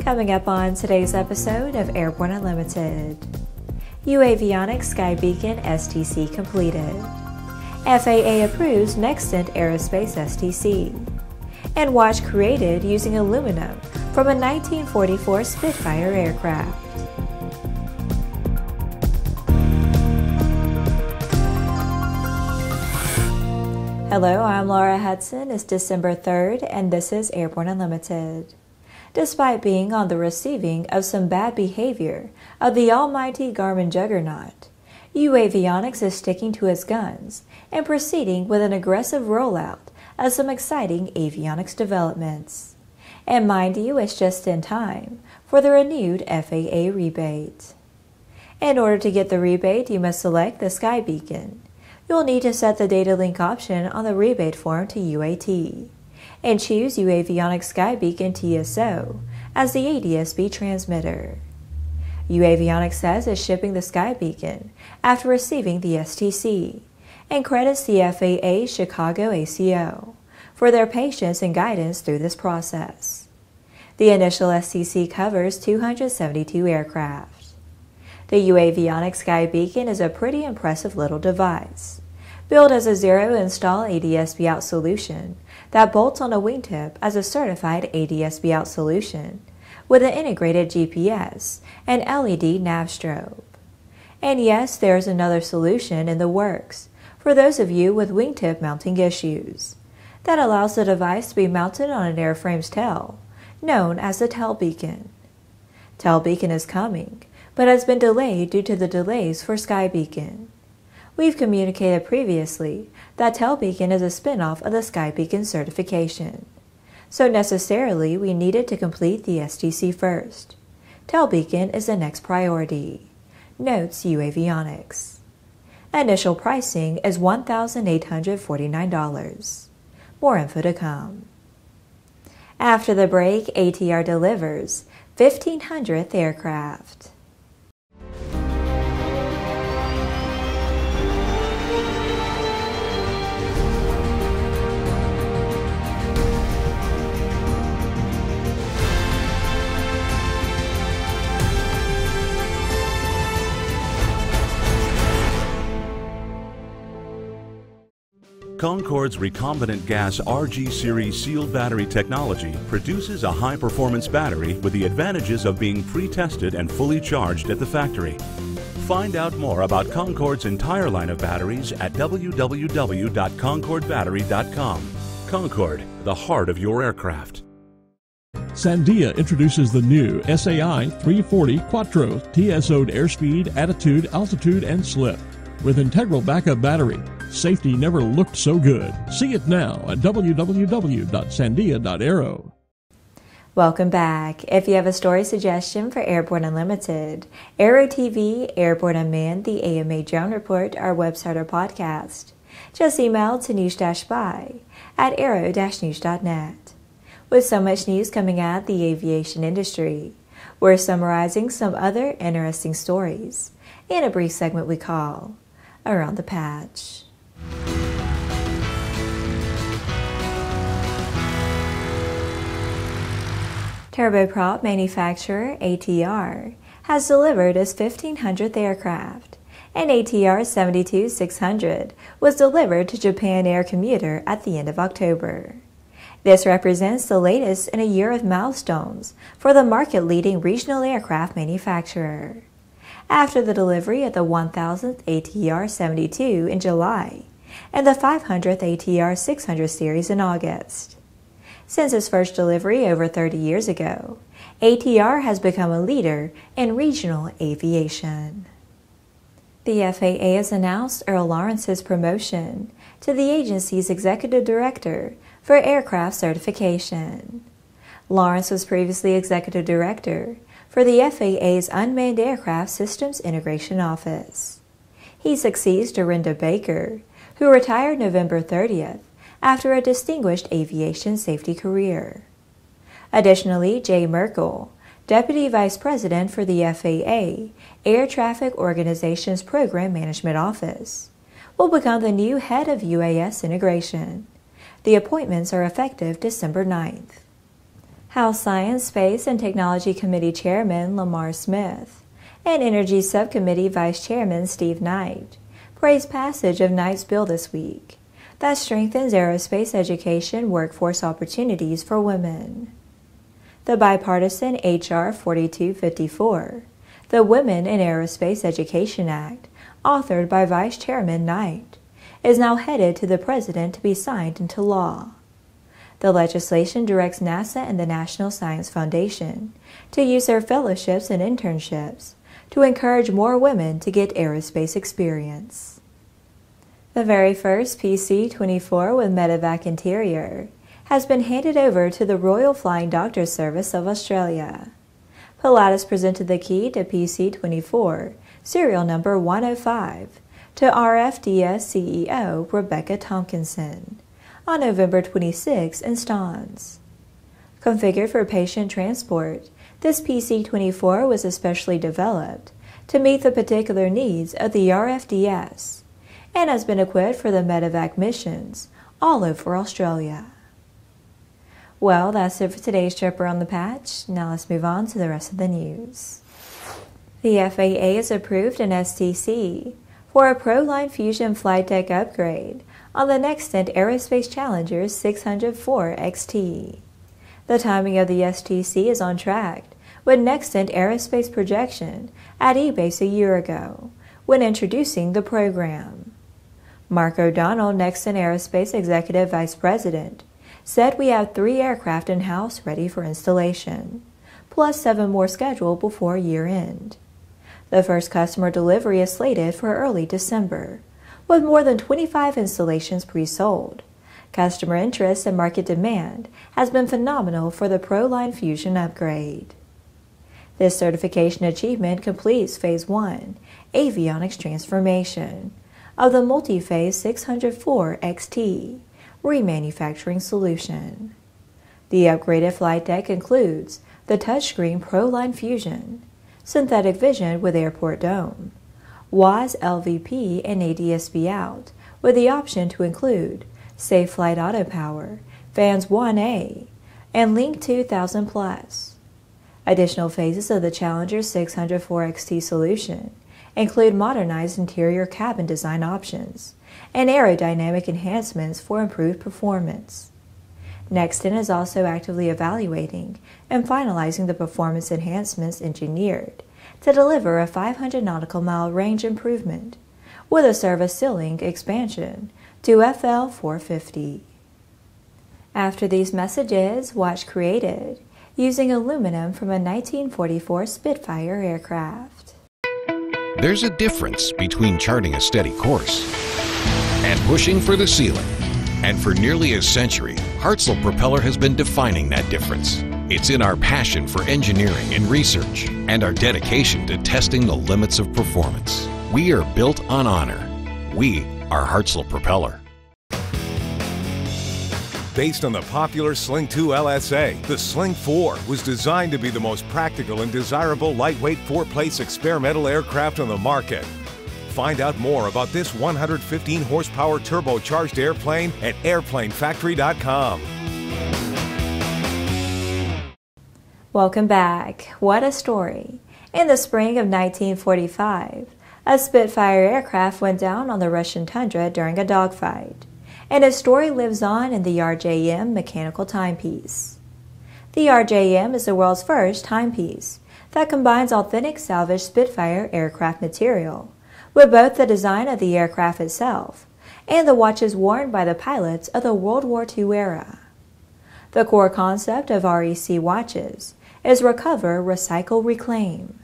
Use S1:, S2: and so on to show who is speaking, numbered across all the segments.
S1: Coming up on today's episode of Airborne Unlimited. uAvionix skyBeacon STC completed. FAA approves Nextant Aerospace STC. And watch created using aluminum from a 1944 Spitfire aircraft. Hello, I'm Laura Hudson. It's December 3rd, and this is Airborne Unlimited. Despite being on the receiving of some bad behavior of the almighty Garmin juggernaut, uAvionix is sticking to its guns and proceeding with an aggressive rollout of some exciting avionics developments. And mind you, it's just in time for the renewed FAA rebate. In order to get the rebate, you must select the skyBeacon. You'll need to set the data link option on the rebate form to UAT and choose uAvionix skyBeacon TSO as the ADS-B transmitter. uAvionix says it's shipping the skyBeacon after receiving the STC and credits the FAA Chicago ACO for their patience and guidance through this process. The initial STC covers 272 aircraft. The uAvionix skyBeacon is a pretty impressive little device, built as a zero-install ADS-B out solution that bolts on a wingtip as a certified ADS-B out solution with an integrated GPS and LED nav strobe. And yes, there's another solution in the works for those of you with wingtip mounting issues that allows the device to be mounted on an airframe's tail, known as the tail beacon. Tail beacon is coming, but has been delayed due to the delays for skyBeacon. We've communicated previously that tail beacon is a spin-off of the skyBeacon certification, so necessarily we needed to complete the STC first. Tail beacon is the next priority, notes uAvionix. Initial pricing is $1,849. More info to come. After the break, ATR delivers 1,500th aircraft.
S2: Concorde's recombinant gas RG series sealed battery technology produces a high-performance battery with the advantages of being pre-tested and fully charged at the factory. Find out more about Concorde's entire line of batteries at www.concordebattery.com. Concorde, the heart of your aircraft.
S3: Sandia introduces the new SAI 340 Quattro TSO'd airspeed, attitude, altitude, and slip with integral backup battery. Safety never looked so good. See it now at www.sandia.aero.
S1: Welcome back. If you have a story suggestion for Airborne Unlimited, Aero-TV, Airborne Unmanned, the AMA Drone Report, our website or podcast, just email to news-by@aero-news.net. With so much news coming at the aviation industry, we're summarizing some other interesting stories in a brief segment we call Around the Patch. Turboprop manufacturer ATR has delivered its 1,500th aircraft, and ATR 72-600 was delivered to Japan Air Commuter at the end of October. This represents the latest in a year of milestones for the market-leading regional aircraft manufacturer. After the delivery of the 1,000th ATR 72 in July and the 500th ATR 600 series in August. Since its first delivery over 30 years ago, ATR has become a leader in regional aviation. The FAA has announced Earl Lawrence's promotion to the agency's Executive Director for Aircraft Certification. Lawrence was previously Executive Director for the FAA's Unmanned Aircraft Systems Integration Office. He succeeds Dorinda Baker, who retired November 30th after a distinguished aviation safety career. Additionally, Jay Merkel, Deputy Vice President for the FAA Air Traffic Organization's Program Management Office, will become the new head of UAS integration. The appointments are effective December 9th. House Science, Space, and Technology Committee Chairman Lamar Smith and Energy Subcommittee Vice Chairman Steve Knight praised passage of Knight's bill this week that strengthens aerospace education workforce opportunities for women. The bipartisan H.R. 4254, the Women in Aerospace Education Act, authored by Vice Chairman Knight, is now headed to the President to be signed into law. The legislation directs NASA and the National Science Foundation to use their fellowships and internships to encourage more women to get aerospace experience. The very first PC-24 with medevac interior has been handed over to the Royal Flying Doctor Service of Australia. Pilatus presented the key to PC-24, serial number 105, to RFDS CEO Rebecca Tompkinson on November 26 in Stans. Configured for patient transport, this PC-24 was especially developed to meet the particular needs of the RFDS and has been equipped for the medevac missions all over Australia. Well, that's it for today's Trip Around the Patch. Now let's move on to the rest of the news. The FAA has approved an STC for a ProLine Fusion flight deck upgrade on the Nextant Aerospace Challenger 604 XT. The timing of the STC is on track with Nextant Aerospace projection at EBACE a year ago when introducing the program. Mark O'Donnell, Nextant Aerospace Executive Vice President, said we have 3 aircraft in-house ready for installation, plus 7 more scheduled before year-end. The first customer delivery is slated for early December, with more than 25 installations pre-sold. Customer interest and market demand has been phenomenal for the ProLine Fusion upgrade. This certification achievement completes Phase 1, Avionics Transformation, of the multiphase 604 XT remanufacturing solution. The upgraded flight deck includes the touchscreen ProLine Fusion, synthetic vision with airport dome, WAAS LVP and ADS-B out, with the option to include Safe Flight AutoPower, Fans 1A, and Link 2000+. Additional phases of the Challenger 604 XT solution include modernized interior cabin design options and aerodynamic enhancements for improved performance. Nextant is also actively evaluating and finalizing the performance enhancements engineered to deliver a 500 nautical mile range improvement with a service ceiling expansion to FL 450. After these messages, watch created using aluminum from a 1944 Spitfire aircraft.
S4: There's a difference between charting a steady course and pushing for the ceiling. And for nearly a century, Hartzell Propeller has been defining that difference. It's in our passion for engineering and research and our dedication to testing the limits of performance. We are built on honor. We are Hartzell Propeller.
S5: Based on the popular Sling 2 LSA, the Sling 4 was designed to be the most practical and desirable lightweight 4-place experimental aircraft on the market. Find out more about this 115 horsepower turbocharged airplane at airplanefactory.com.
S1: Welcome back. What a story. In the spring of 1945, a Spitfire aircraft went down on the Russian tundra during a dogfight, and its story lives on in the RJM mechanical timepiece. The RJM is the world's first timepiece that combines authentic salvaged Spitfire aircraft material with both the design of the aircraft itself and the watches worn by the pilots of the World War II era. The core concept of REC watches is recover, recycle, reclaim.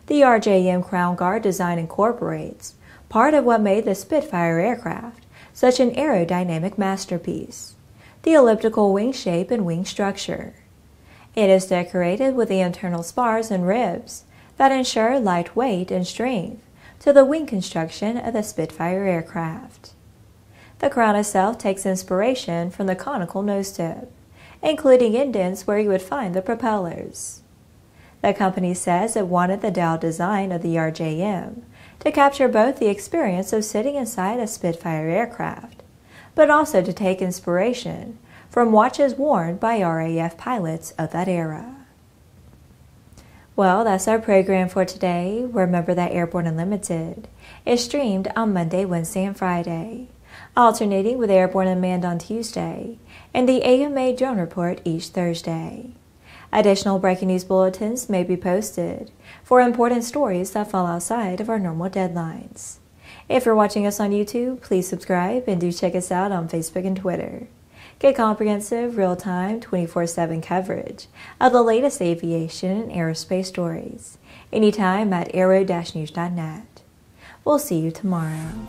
S1: The RJM Crown Guard design incorporates part of what made the Spitfire aircraft such an aerodynamic masterpiece, the elliptical wing shape and wing structure. It is decorated with the internal spars and ribs that ensure light weight and strength to the wing construction of the Spitfire aircraft. The crown itself takes inspiration from the conical nose tip, including indents where you would find the propellers. The company says it wanted the dial design of the RJM to capture both the experience of sitting inside a Spitfire aircraft, but also to take inspiration from watches worn by RAF pilots of that era. Well, that's our program for today. Remember that Airborne Unlimited is streamed on Monday, Wednesday, and Friday, alternating with Airborne Unmanned on Tuesday and the AMA Drone Report each Thursday. Additional breaking news bulletins may be posted for important stories that fall outside of our normal deadlines. If you're watching us on YouTube, please subscribe and do check us out on Facebook and Twitter. Get comprehensive, real-time, 24/7 coverage of the latest aviation and aerospace stories anytime at aero-news.net. We'll see you tomorrow.